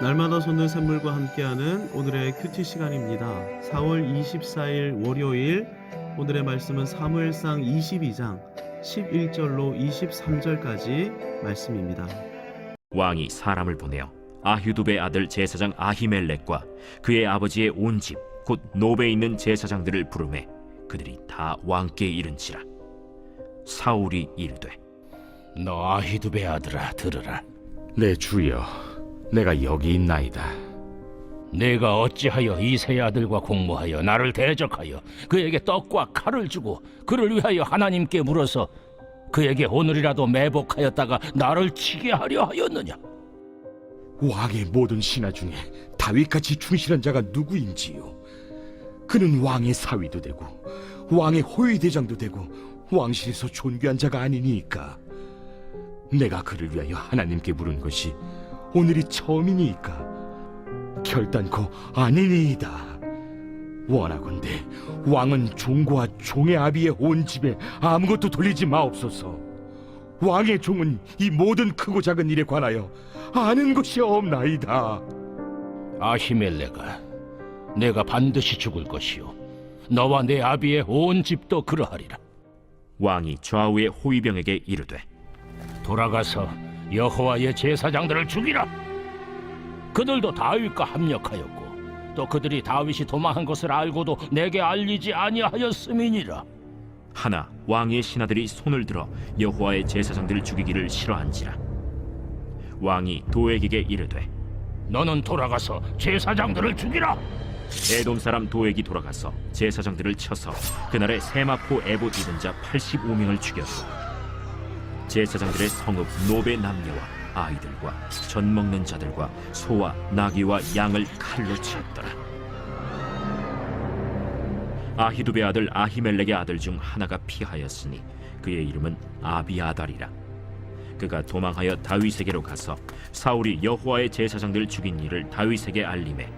날마다 솟는 샘물과 함께하는 오늘의 큐티 시간입니다. 4월 24일 월요일 오늘의 말씀은 사무엘상 22장 11절로 23절까지 말씀입니다. 왕이 사람을 보내어 아휴두베 아들 제사장 아히멜렉과 그의 아버지의 온 집 곧 노베에 있는 제사장들을 부르매 그들이 다 왕께 이른지라. 사울이 이르되 너 아히두베 아들아 들으라. 내 주여, 내가 여기 있나이다. 내가 어찌하여 이새의 아들과 공모하여 나를 대적하여 그에게 떡과 칼을 주고 그를 위하여 하나님께 물어서 그에게 오늘이라도 매복하였다가 나를 치게 하려 하였느냐? 왕의 모든 신하 중에 다윗같이 충실한 자가 누구인지요? 그는 왕의 사위도 되고 왕의 호위대장도 되고 왕실에서 존귀한 자가 아니니까. 내가 그를 위하여 하나님께 물은 것이 오늘이 처음이니까 결단코 아니니이다. 원하건대 왕은 종과 종의 아비의 온 집에 아무것도 돌리지 마옵소서. 왕의 종은 이 모든 크고 작은 일에 관하여 아는 것이 없나이다. 아히멜렉아, 내가 반드시 죽을 것이요 너와 내 아비의 온 집도 그러하리라. 왕이 좌우의 호위병에게 이르되 돌아가서 여호와의 제사장들을 죽이라. 그들도 다윗과 합력하였고 또 그들이 다윗이 도망한 것을 알고도 내게 알리지 아니하였음이니라. 하나 왕의 신하들이 손을 들어 여호와의 제사장들을 죽이기를 싫어한지라. 왕이 도액에게 이르되 너는 돌아가서 제사장들을 죽이라. 에돔 사람 도액이 돌아가서 제사장들을 쳐서 그날에 세마포 에봇 입은 자 85명을 죽였고 제사장들의 성읍 노베 남녀와 아이들과 젖 먹는 자들과 소와 나귀와 양을 칼로 치었더라. 아히두베 아들 아히멜렉의 아들 중 하나가 피하였으니 그의 이름은 아비아달이라. 그가 도망하여 다윗에게로 가서 사울이 여호와의 제사장들을 죽인 일을 다윗에게 알리매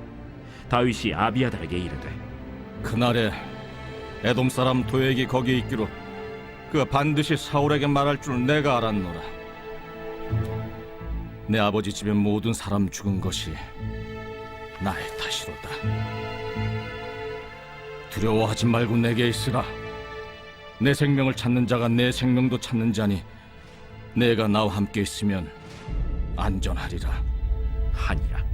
다윗이 아비아달에게 이르되 그날에 에돔 사람 도액이 거기 있기로 그가 반드시 사울에게 말할 줄 내가 알았노라. 내 아버지 집의 모든 사람 죽은 것이 나의 탓이로다. 두려워하지 말고 내게 있으라. 내 생명을 찾는 자가 내 생명도 찾는 자니 내가 나와 함께 있으면 안전하리라 하니라.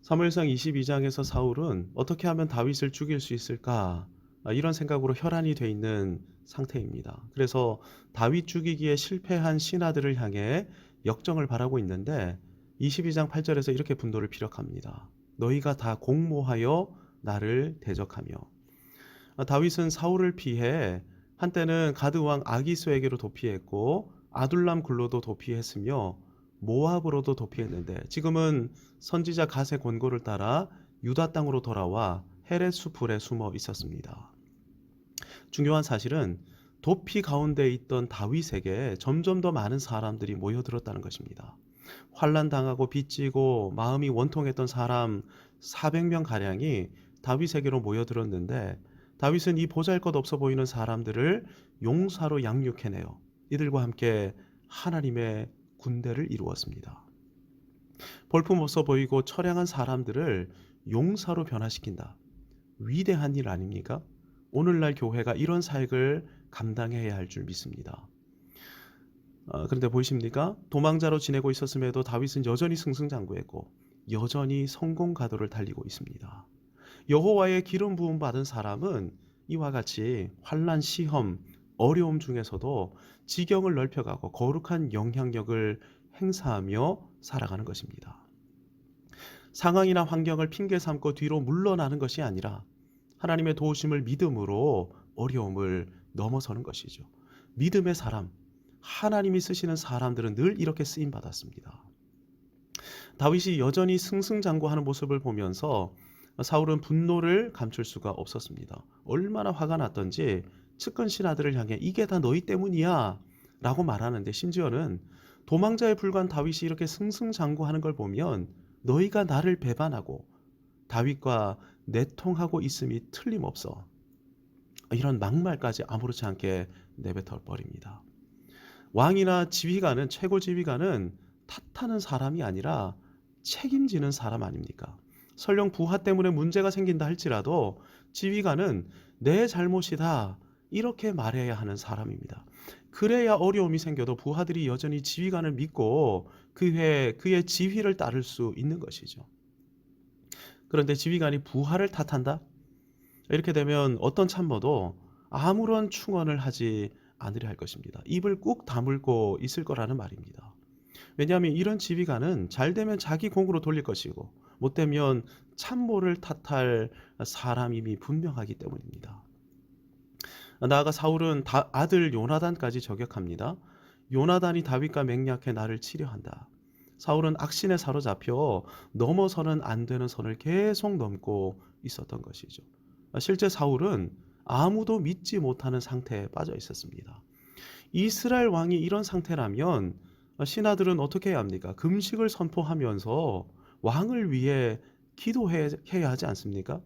사무엘상 22장에서 사울은 어떻게 하면 다윗을 죽일 수 있을까? 이런 생각으로 혈안이 돼 있는 상태입니다. 그래서 다윗 죽이기에 실패한 신하들을 향해 역정을 바라고 있는데 22장 8절에서 이렇게 분노를 피력합니다. 너희가 다 공모하여 나를 대적하며. 다윗은 사울을 피해 한때는 가드 왕 아기스에게로 도피했고 아둘람 굴로도 도피했으며 모압으로도 도피했는데 지금은 선지자 갓의 권고를 따라 유다 땅으로 돌아와 헤레스 풀에 숨어 있었습니다. 중요한 사실은 도피 가운데 있던 다윗에게 점점 더 많은 사람들이 모여들었다는 것입니다. 환난 당하고 빚지고 마음이 원통했던 사람 400명 가량이 다윗에게로 모여들었는데 다윗은 이 보잘것없어 보이는 사람들을 용사로 양육해내어 이들과 함께 하나님의 군대를 이루었습니다. 볼품없어 보이고 처량한 사람들을 용사로 변화시킨다. 위대한 일 아닙니까? 오늘날 교회가 이런 사역을 감당해야 할 줄 믿습니다. 그런데 보이십니까? 도망자로 지내고 있었음에도 다윗은 여전히 승승장구했고 여전히 성공 가도를 달리고 있습니다. 여호와의 기름 부음 받은 사람은 이와 같이 환난, 시험, 어려움 중에서도 지경을 넓혀가고 거룩한 영향력을 행사하며 살아가는 것입니다. 상황이나 환경을 핑계 삼고 뒤로 물러나는 것이 아니라 하나님의 도우심을 믿음으로 어려움을 넘어서는 것이죠. 믿음의 사람, 하나님이 쓰시는 사람들은 늘 이렇게 쓰임받았습니다. 다윗이 여전히 승승장구하는 모습을 보면서 사울은 분노를 감출 수가 없었습니다. 얼마나 화가 났던지 측근 신하들을 향해 이게 다 너희 때문이야 라고 말하는데 심지어는 도망자에 불과한 다윗이 이렇게 승승장구하는 걸 보면 너희가 나를 배반하고 다윗과 내통하고 있음이 틀림없어. 이런 막말까지 아무렇지 않게 내뱉어 버립니다. 왕이나 지휘관은, 최고 지휘관은 탓하는 사람이 아니라 책임지는 사람 아닙니까? 설령 부하 때문에 문제가 생긴다 할지라도 지휘관은 내 잘못이다 이렇게 말해야 하는 사람입니다. 그래야 어려움이 생겨도 부하들이 여전히 지휘관을 믿고 그의 지휘를 따를 수 있는 것이죠. 그런데 지휘관이 부하를 탓한다? 이렇게 되면 어떤 참모도 아무런 충언을 하지 않으려 할 것입니다. 입을 꾹 다물고 있을 거라는 말입니다. 왜냐하면 이런 지휘관은 잘 되면 자기 공으로 돌릴 것이고 못 되면 참모를 탓할 사람임이 분명하기 때문입니다. 나아가 사울은 아들 요나단까지 저격합니다. 요나단이 다윗과 맹약해 나를 치려한다. 사울은 악신에 사로잡혀 넘어서는 안 되는 선을 계속 넘고 있었던 것이죠. 실제 사울은 아무도 믿지 못하는 상태에 빠져 있었습니다. 이스라엘 왕이 이런 상태라면 신하들은 어떻게 해야 합니까? 금식을 선포하면서 왕을 위해 기도해야 하지 않습니까?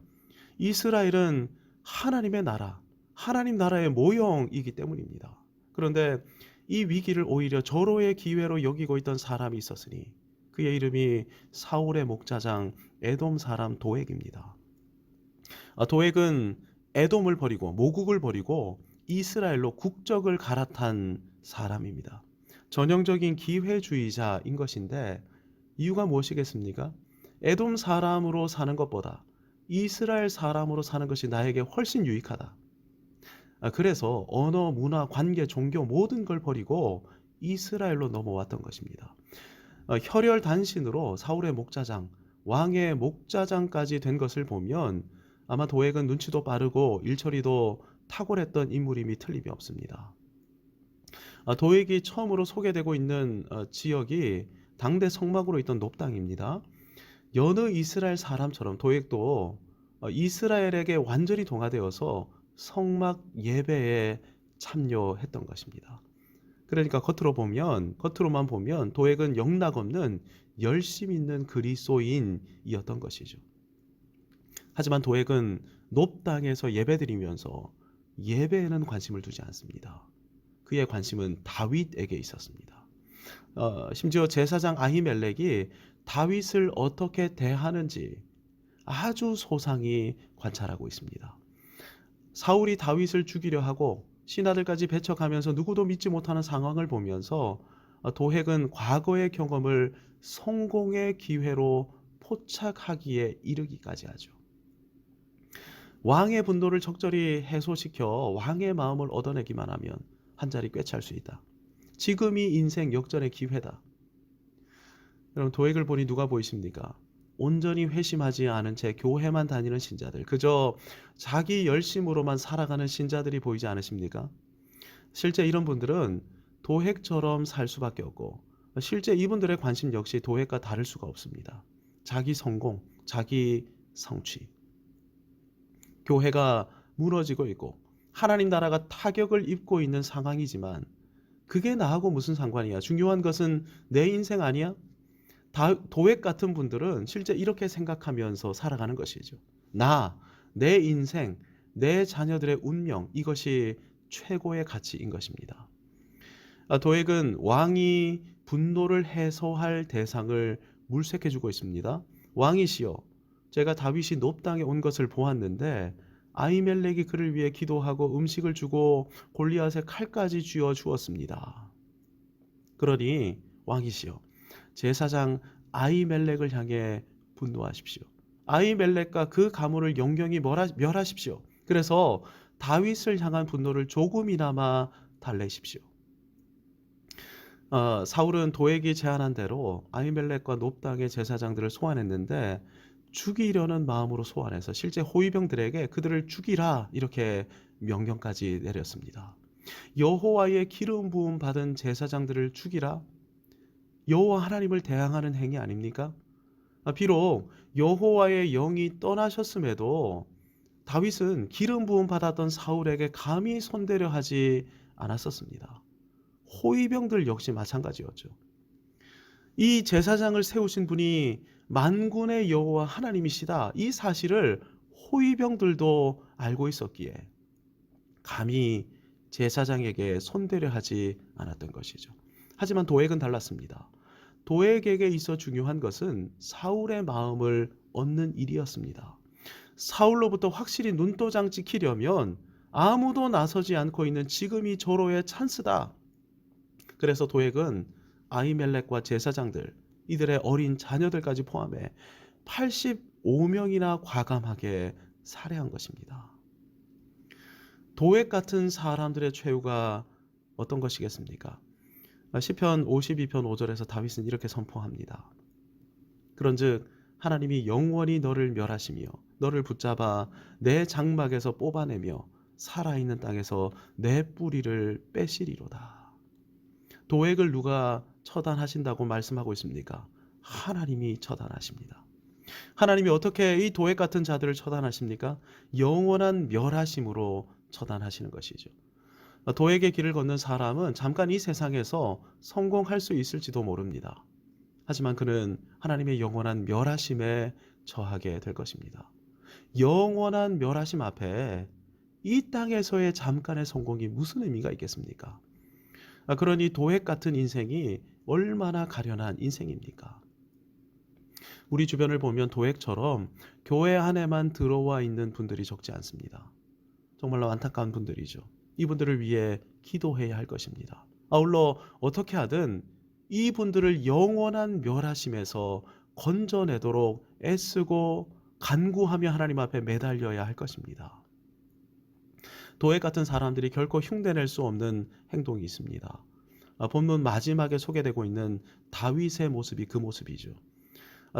이스라엘은 하나님의 나라, 하나님 나라의 모형이기 때문입니다. 그런데 이 위기를 오히려 절호의 기회로 여기고 있던 사람이 있었으니 그의 이름이 사울의 목자장 에돔 사람 도액입니다. 도액은 에돔을 버리고 모국을 버리고 이스라엘로 국적을 갈아탄 사람입니다. 전형적인 기회주의자인 것인데 이유가 무엇이겠습니까? 에돔 사람으로 사는 것보다 이스라엘 사람으로 사는 것이 나에게 훨씬 유익하다. 그래서 언어, 문화, 관계, 종교 모든 걸 버리고 이스라엘로 넘어왔던 것입니다. 혈혈 단신으로 사울의 목자장, 왕의 목자장까지 된 것을 보면 아마 도액은 눈치도 빠르고 일처리도 탁월했던 인물임이 틀림이 없습니다. 도액이 처음으로 소개되고 있는 지역이 당대 성막으로 있던 놉당입니다. 여느 이스라엘 사람처럼 도액도 이스라엘에게 완전히 동화되어서 성막 예배에 참여했던 것입니다. 그러니까 겉으로만 보면 도액은 영락없는 열심 있는 그리스도인이었던 것이죠. 하지만 도액은 놉당에서 예배드리면서 예배에는 관심을 두지 않습니다. 그의 관심은 다윗에게 있었습니다. 심지어 제사장 아히멜렉이 다윗을 어떻게 대하는지 아주 소상히 관찰하고 있습니다. 사울이 다윗을 죽이려 하고 신하들까지 배척하면서 누구도 믿지 못하는 상황을 보면서 도액은 과거의 경험을 성공의 기회로 포착하기에 이르기까지 하죠. 왕의 분노를 적절히 해소시켜 왕의 마음을 얻어내기만 하면 한 자리 꿰찰 수 있다. 지금이 인생 역전의 기회다. 여러분, 도액을 보니 누가 보이십니까? 온전히 회심하지 않은 채 교회만 다니는 신자들, 그저 자기 열심으로만 살아가는 신자들이 보이지 않으십니까? 실제 이런 분들은 도액처럼 살 수밖에 없고 실제 이분들의 관심 역시 도액과 다를 수가 없습니다. 자기 성공, 자기 성취. 교회가 무너지고 있고 하나님 나라가 타격을 입고 있는 상황이지만 그게 나하고 무슨 상관이야? 중요한 것은 내 인생 아니야? 도액 같은 분들은 실제 이렇게 생각하면서 살아가는 것이죠. 내 인생, 내 자녀들의 운명, 이것이 최고의 가치인 것입니다. 도액은 왕이 분노를 해소할 대상을 물색해주고 있습니다. 왕이시여, 제가 다윗이 놉당에 온 것을 보았는데 아히멜렉이 그를 위해 기도하고 음식을 주고 골리앗의 칼까지 쥐어 주었습니다. 그러니 왕이시여, 제사장 아히멜렉을 향해 분노하십시오. 아히멜렉과 그 가문을 영영히 멸하십시오. 그래서 다윗을 향한 분노를 조금이나마 달래십시오. 사울은 도액이 제안한 대로 아히멜렉과 놉당의 제사장들을 소환했는데 죽이려는 마음으로 소환해서 실제 호위병들에게 그들을 죽이라 이렇게 명령까지 내렸습니다. 여호와의 기름 부음 받은 제사장들을 죽이라? 여호와 하나님을 대항하는 행위 아닙니까? 비록 여호와의 영이 떠나셨음에도 다윗은 기름 부음 받았던 사울에게 감히 손대려 하지 않았었습니다. 호위병들 역시 마찬가지였죠. 이 제사장을 세우신 분이 만군의 여호와 하나님이시다, 이 사실을 호위병들도 알고 있었기에 감히 제사장에게 손대려 하지 않았던 것이죠. 하지만 도액은 달랐습니다. 도액에게 있어 중요한 것은 사울의 마음을 얻는 일이었습니다. 사울로부터 확실히 눈도장 찍히려면 아무도 나서지 않고 있는 지금이 절호의 찬스다. 그래서 도액은 아히멜렉과 제사장들, 이들의 어린 자녀들까지 포함해 85명이나 과감하게 살해한 것입니다. 도액 같은 사람들의 최후가 어떤 것이겠습니까? 시편 52편 5절에서 다윗은 이렇게 선포합니다. 그런즉 하나님이 영원히 너를 멸하시며 너를 붙잡아 내 장막에서 뽑아내며 살아있는 땅에서 내 뿌리를 빼시리로다. 도액을 누가 처단하신다고 말씀하고 있습니까? 하나님이 처단하십니다. 하나님이 어떻게 이 도액 같은 자들을 처단하십니까? 영원한 멸하심으로 처단하시는 것이죠. 도액의 길을 걷는 사람은 잠깐 이 세상에서 성공할 수 있을지도 모릅니다. 하지만 그는 하나님의 영원한 멸하심에 처하게 될 것입니다. 영원한 멸하심 앞에 이 땅에서의 잠깐의 성공이 무슨 의미가 있겠습니까? 그러니 도액 같은 인생이 얼마나 가련한 인생입니까? 우리 주변을 보면 도액처럼 교회 안에만 들어와 있는 분들이 적지 않습니다. 정말로 안타까운 분들이죠. 이분들을 위해 기도해야 할 것입니다. 아울러 어떻게 하든 이분들을 영원한 멸하심에서 건져내도록 애쓰고 간구하며 하나님 앞에 매달려야 할 것입니다. 도액 같은 사람들이 결코 흉내낼 수 없는 행동이 있습니다. 본문 마지막에 소개되고 있는 다윗의 모습이 그 모습이죠.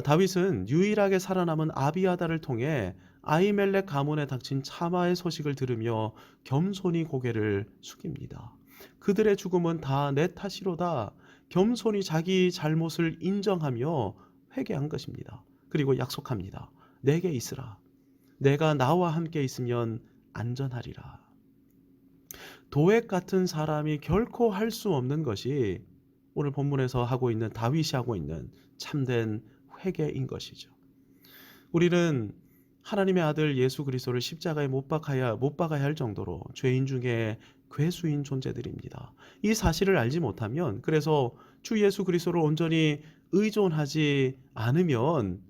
다윗은 유일하게 살아남은 아비아다를 통해 아히멜렉 가문에 닥친 참화의 소식을 들으며 겸손히 고개를 숙입니다. 그들의 죽음은 다 내 탓이로다. 겸손히 자기 잘못을 인정하며 회개한 것입니다. 그리고 약속합니다. 내게 있으라. 내가 나와 함께 있으면 안전하리라. 도액 같은 사람이 결코 할 수 없는 것이 오늘 본문에서 하고 있는 다윗이 하고 있는 참된 회개인 것이죠. 우리는 하나님의 아들 예수 그리스도를 십자가에 못 박아야 할 정도로 죄인 중에 괴수인 존재들입니다. 이 사실을 알지 못하면, 그래서 주 예수 그리스도를 온전히 의존하지 않으면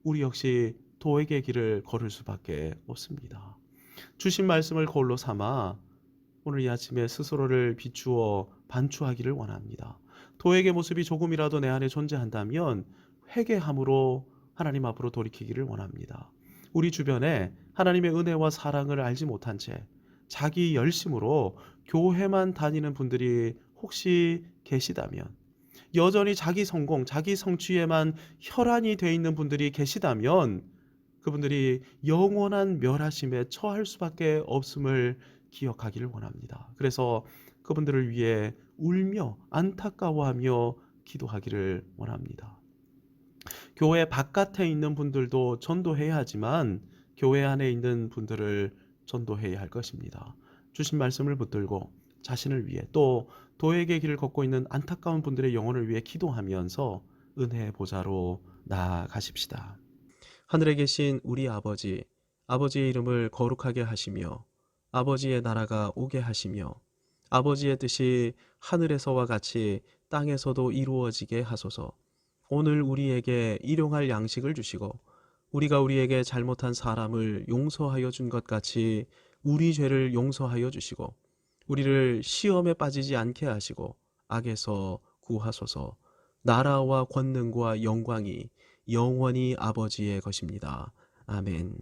우리 역시 도액의 길을 걸을 수밖에 없습니다. 주신 말씀을 거울로 삼아 오늘 이 아침에 스스로를 비추어 반추하기를 원합니다. 도액의 모습이 조금이라도 내 안에 존재한다면 회개함으로 하나님 앞으로 돌이키기를 원합니다. 우리 주변에 하나님의 은혜와 사랑을 알지 못한 채 자기 열심으로 교회만 다니는 분들이 혹시 계시다면, 여전히 자기 성공, 자기 성취에만 혈안이 돼 있는 분들이 계시다면 그분들이 영원한 멸하심에 처할 수밖에 없음을 기억하기를 원합니다. 그래서 그분들을 위해 울며 안타까워하며 기도하기를 원합니다. 교회 바깥에 있는 분들도 전도해야 하지만 교회 안에 있는 분들을 전도해야 할 것입니다. 주신 말씀을 붙들고 자신을 위해 또 도액의 길을 걷고 있는 안타까운 분들의 영혼을 위해 기도하면서 은혜의 보좌로 나아가십시다. 하늘에 계신 우리 아버지, 아버지의 이름을 거룩하게 하시며 아버지의 나라가 오게 하시며 아버지의 뜻이 하늘에서와 같이 땅에서도 이루어지게 하소서. 오늘 우리에게 일용할 양식을 주시고 우리가 우리에게 잘못한 사람을 용서하여 준 것 같이 우리 죄를 용서하여 주시고 우리를 시험에 빠지지 않게 하시고 악에서 구하소서. 나라와 권능과 영광이 영원히 아버지의 것입니다. 아멘.